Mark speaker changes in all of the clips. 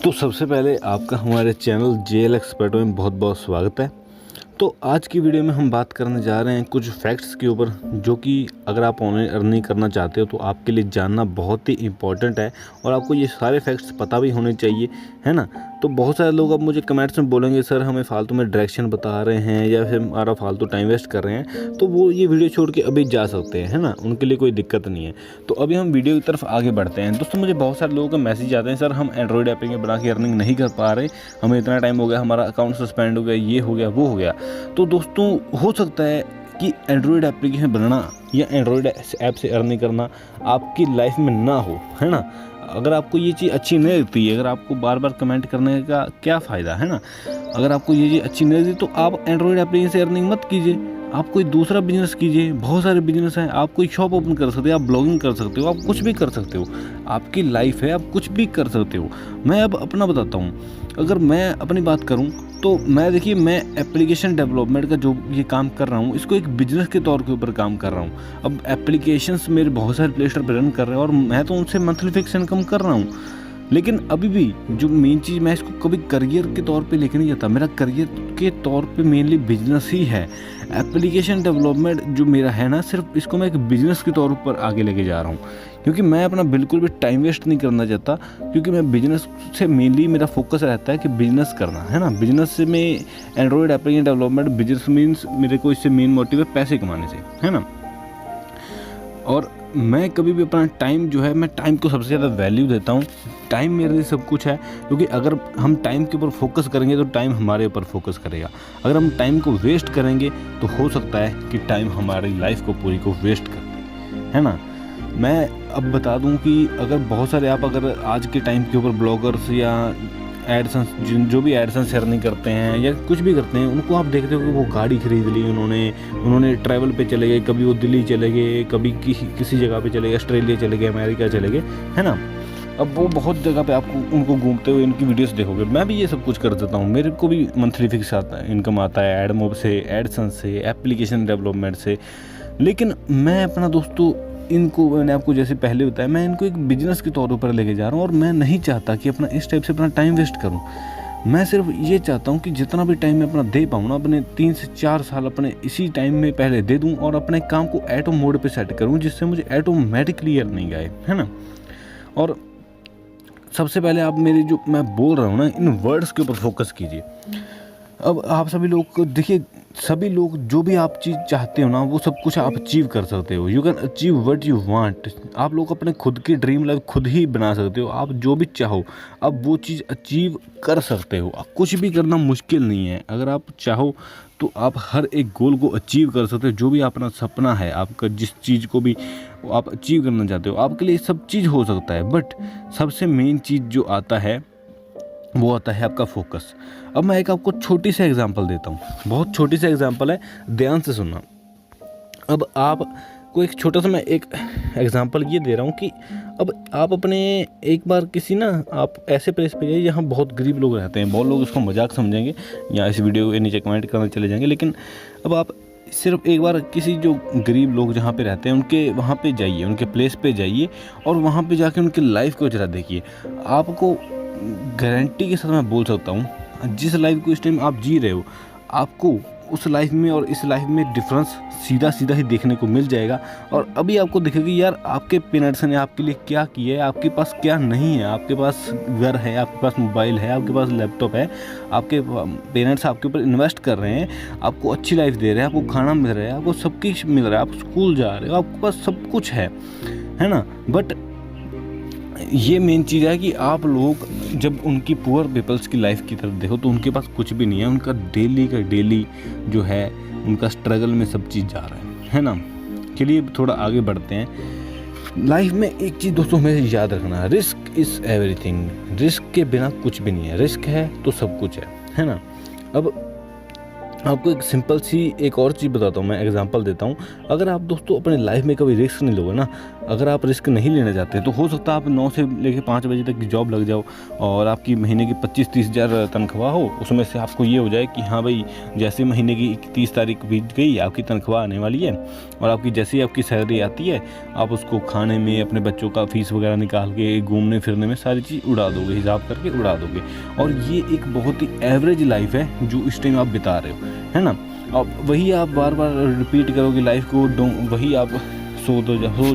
Speaker 1: तो सबसे पहले आपका हमारे चैनल जेएल एक्सपर्ट में बहुत बहुत स्वागत है। तो आज की वीडियो में हम बात करने जा रहे हैं कुछ फैक्ट्स के ऊपर, जो कि अगर आप ऑनलाइन अर्निंग करना चाहते हो तो आपके लिए जानना बहुत ही इम्पोर्टेंट है और आपको ये सारे फैक्ट्स पता भी होने चाहिए, है ना। तो बहुत सारे लोग अब मुझे कमेंट्स में बोलेंगे सर हमें फालतू में डायरेक्शन बता रहे हैं या फिर हमारा फालतू टाइम वेस्ट कर रहे हैं, तो वो ये वीडियो छोड़ के अभी जा सकते हैं, है ना, उनके लिए कोई दिक्कत नहीं है। तो अभी हम वीडियो की तरफ आगे बढ़ते हैं। दोस्तों मुझे बहुत सारे लोगों के मैसेज आते हैं, सर हम एंड्रॉइड एप्लीकेशन बना के अर्निंग नहीं कर पा रहे, हमें इतना टाइम हो गया, हमारा अकाउंट सस्पेंड हो गया, ये हो गया, वो हो गया। तो दोस्तों हो सकता है कि एंड्रॉइड एप्लीकेशन बनाना या एंड्रॉइड ऐप से अर्निंग करना आपकी लाइफ में ना हो, है ना। अगर आपको ये चीज़ अच्छी नहीं लगती है, अगर आपको बार बार कमेंट करने का क्या फ़ायदा, है ना। अगर आपको ये चीज़ अच्छी नहीं लगती तो आप एंड्रॉइड एप्लीकेशन से अर्निंग मत कीजिए, आप कोई दूसरा बिजनेस कीजिए। बहुत सारे बिजनेस हैं, आप कोई शॉप ओपन कर सकते हो, आप ब्लॉगिंग कर सकते हो, आप कुछ भी कर सकते हो, आपकी लाइफ है, आप कुछ भी कर सकते हो। मैं अब अपना बताता हूँ। अगर मैं अपनी बात करूँ तो मैं एप्लीकेशन डेवलपमेंट का जो ये काम कर रहा हूँ, इसको एक बिजनेस के तौर के ऊपर काम कर रहा हूँ। अब एप्लीकेशंस मेरे बहुत सारे प्ले स्टोर पर रन कर रहे हैं और मैं तो उनसे मंथली फिक्स इनकम कर रहा हूँ। लेकिन अभी भी जो मेन चीज़, मैं इसको कभी करियर के तौर पे लेके नहीं जाता। मेरा करियर के तौर पे मेनली बिजनेस ही है। एप्लीकेशन डेवलपमेंट जो मेरा है ना, सिर्फ इसको मैं एक बिजनेस के तौर पर आगे लेके जा रहा हूँ, क्योंकि मैं अपना बिल्कुल भी टाइम वेस्ट नहीं करना चाहता। क्योंकि मैं बिजनेस से मेनली मेरा फोकस रहता है कि बिजनेस करना, है ना। बिजनेस से मैं Android application development, business means मेरे को इससे मेन मोटिव है पैसे कमाने से, है ना। और मैं कभी भी अपना टाइम जो है, मैं टाइम को सबसे ज़्यादा वैल्यू देता हूँ। टाइम मेरे लिए सब कुछ है, क्योंकि अगर हम टाइम के ऊपर फोकस करेंगे तो टाइम हमारे ऊपर फोकस करेगा। अगर हम टाइम को वेस्ट करेंगे तो हो सकता है कि टाइम हमारी लाइफ को पूरी को वेस्ट कर दे, है ना। मैं अब बता दूं कि अगर बहुत सारे आप अगर आज के टाइम के ऊपर ब्लॉगर्स या एडसन्स जो भी एडसन्स अर्निंग करते हैं या कुछ भी करते हैं, उनको आप देखते हो कि वो गाड़ी खरीद ली उन्होंने ट्रैवल पे चले गए, कभी वो दिल्ली चले गए, कभी किसी जगह पे चले गए, ऑस्ट्रेलिया चले गए, अमेरिका चले गए, है ना। अब वो बहुत जगह पे आपको उनको घूमते हुए इनकी वीडियोस देखोगे। मैं भी ये सब कुछ कर देता हूँ, मेरे को भी मंथली फिक्स आता है, इनकम आता है एडमोब से, एडसन्स से, एप्लीकेशन डेवलपमेंट से। लेकिन मैं अपना दोस्तों इनको, मैंने आपको जैसे पहले बताया, मैं इनको एक बिजनेस के तौर पर लेके जा रहा हूँ और मैं नहीं चाहता कि अपना इस टाइप से अपना टाइम वेस्ट करूँ। मैं सिर्फ ये चाहता हूँ कि जितना भी टाइम मैं अपना दे पाऊँ ना, अपने 3 से 4 साल अपने इसी टाइम में पहले दे दूँ और अपने काम को ऑटो मोड पे सेट करूँ, जिससे मुझे ऑटोमेटिकली अर्निंग आए, है ना। और सबसे पहले आप मेरे जो मैं बोल रहा हूँ ना, इन वर्ड्स के ऊपर फोकस कीजिए। अब आप सभी लोग को देखिए, सभी लोग जो भी आप चीज़ चाहते हो ना, वो सब कुछ आप अचीव कर सकते हो। You can achieve what you want. आप लोग अपने खुद की ड्रीम लाइफ खुद ही बना सकते हो। आप जो भी चाहो आप वो चीज़ अचीव कर सकते हो। कुछ भी करना मुश्किल नहीं है। अगर आप चाहो तो आप हर एक गोल को अचीव कर सकते हो। जो भी अपना सपना है, आपका जिस चीज़ को भी आप अचीव करना चाहते हो, आपके लिए सब चीज़ हो सकता है। बट सबसे मेन चीज़ जो आता है वो आता है आपका फोकस। अब मैं एक आपको छोटी सी एग्जांपल देता हूँ, बहुत छोटी सी एग्जांपल है, ध्यान से सुनना। अब आप को एक छोटा सा मैं एक एग्जांपल ये दे रहा हूँ कि अब आप अपने एक बार किसी ना, आप ऐसे प्लेस पे जाइए जहाँ बहुत गरीब लोग रहते हैं। बहुत लोग इसको मजाक समझेंगे या इस वीडियो के नीचे कमेंट करने चले जाएंगे, लेकिन अब आप सिर्फ एक बार किसी जो गरीब लोग जहाँ पे रहते हैं उनके वहाँ पे जाइए, उनके प्लेस पे जाइए और वहाँ पे जाके उनकी लाइफ को जरा देखिए। आपको गारंटी के साथ मैं बोल सकता हूँ, जिस लाइफ को इस टाइम आप जी रहे हो, आपको उस लाइफ में और इस लाइफ में डिफरेंस सीधा सीधा ही देखने को मिल जाएगा। और अभी आपको दिखेगा यार आपके पेरेंट्स ने आपके लिए क्या किया है, आपके पास क्या नहीं है। आपके पास घर है, आपके पास मोबाइल है, आपके पास लैपटॉप है, आपके पेरेंट्स आपके ऊपर इन्वेस्ट कर रहे हैं, आपको अच्छी लाइफ दे रहे हैं, आपको खाना मिल रहा है, आपको सब कुछ मिल रहा है, आप स्कूल जा रहे हो, आपके पास सब कुछ है ना। बट ये मेन चीज़ है कि आप लोग जब उनकी पुअर पीपल्स की लाइफ की तरफ देखो तो उनके पास कुछ भी नहीं है। उनका डेली का डेली जो है, उनका स्ट्रगल में सब चीज़ जा रहा है ना। चलिए थोड़ा आगे बढ़ते हैं। लाइफ में एक चीज़ दोस्तों हमें याद रखना, रिस्क इज़ एवरीथिंग। रिस्क के बिना कुछ भी नहीं है। रिस्क है तो सब कुछ है ना। अब आपको एक सिंपल सी एक और चीज़ बताता हूँ, मैं एग्जांपल देता हूँ। अगर आप दोस्तों अपने लाइफ में कभी रिस्क नहीं लोगे ना, अगर आप रिस्क नहीं लेना चाहते तो हो सकता है आप 9 से लेकर 5 बजे तक की जॉब लग जाओ और आपकी महीने की 25-30 हज़ार तनख्वाह हो। उसमें से आपको ये हो जाए कि हाँ भाई, जैसे महीने की 30 तारीख बीत गई, आपकी तनख्वाह आने वाली है और आपकी जैसे ही आपकी सैलरी आती है, आप उसको खाने में, अपने बच्चों का फीस वगैरह निकाल के, घूमने फिरने में सारी चीज़ उड़ा दोगे, हिसाब करके उड़ा दोगे। और ये एक बहुत ही एवरेज लाइफ है जो इस टाइम आप बिता रहे हो, है ना। अब वही आप बार बार रिपीट करोगे लाइफ को, वही आप सो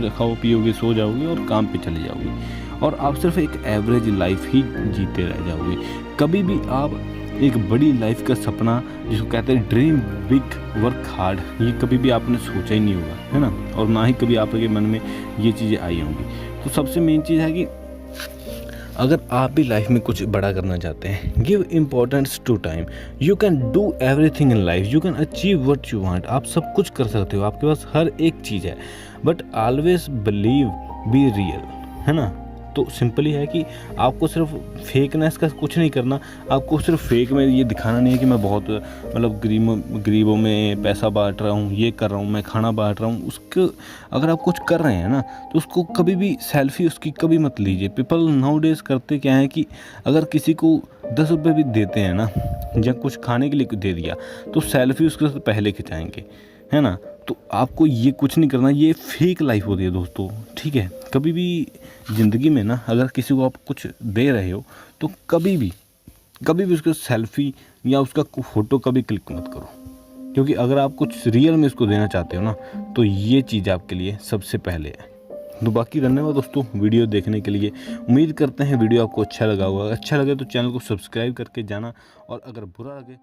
Speaker 1: खाओ पियोगे, सो जाओगे और काम पे चले जाओगे और आप सिर्फ एक एवरेज लाइफ ही जीते रह जाओगे। कभी भी आप एक बड़ी लाइफ का सपना, जिसको कहते हैं ड्रीम बिग वर्क हार्ड, ये कभी भी आपने सोचा ही नहीं होगा, है ना। और ना ही कभी आपके मन में ये चीज़ें आई होंगी। तो सबसे मेन चीज़ है कि अगर आप भी लाइफ में कुछ बड़ा करना चाहते हैं, give importance to time. You can do everything in life, you can achieve what you want. आप सब कुछ कर सकते हो, आपके पास हर एक चीज़ है, but always believe, be real, है ना। तो सिंपली है कि आपको सिर्फ फेकनेस का कुछ नहीं करना। आपको सिर्फ फेक में ये दिखाना नहीं है कि मैं बहुत मतलब गरीबों में पैसा बांट रहा हूँ, ये कर रहा हूँ, मैं खाना बांट रहा हूँ। उसको अगर आप कुछ कर रहे हैं ना, तो उसको कभी भी सेल्फी उसकी कभी मत लीजिए। पीपल नाउ डेज करते क्या है कि अगर किसी को 10 रुपये भी देते हैं ना, या कुछ खाने के लिए दे दिया, तो सेल्फी उसके साथ पहले खिंचाएंगे, है ना। तो आपको ये कुछ नहीं करना, ये फेक लाइफ होती है दोस्तों, ठीक है। कभी भी ज़िंदगी में ना, अगर किसी को आप कुछ दे रहे हो तो कभी भी उसका सेल्फी या उसका फ़ोटो कभी क्लिक मत करो, क्योंकि अगर आप कुछ रियल में उसको देना चाहते हो ना, तो ये चीज़ आपके लिए सबसे पहले है। तो बाकी धन्यवाद दोस्तों वीडियो देखने के लिए। उम्मीद करते हैं वीडियो आपको अच्छा लगा होगा। अच्छा लगे तो चैनल को सब्सक्राइब करके जाना, और अगर बुरा लगे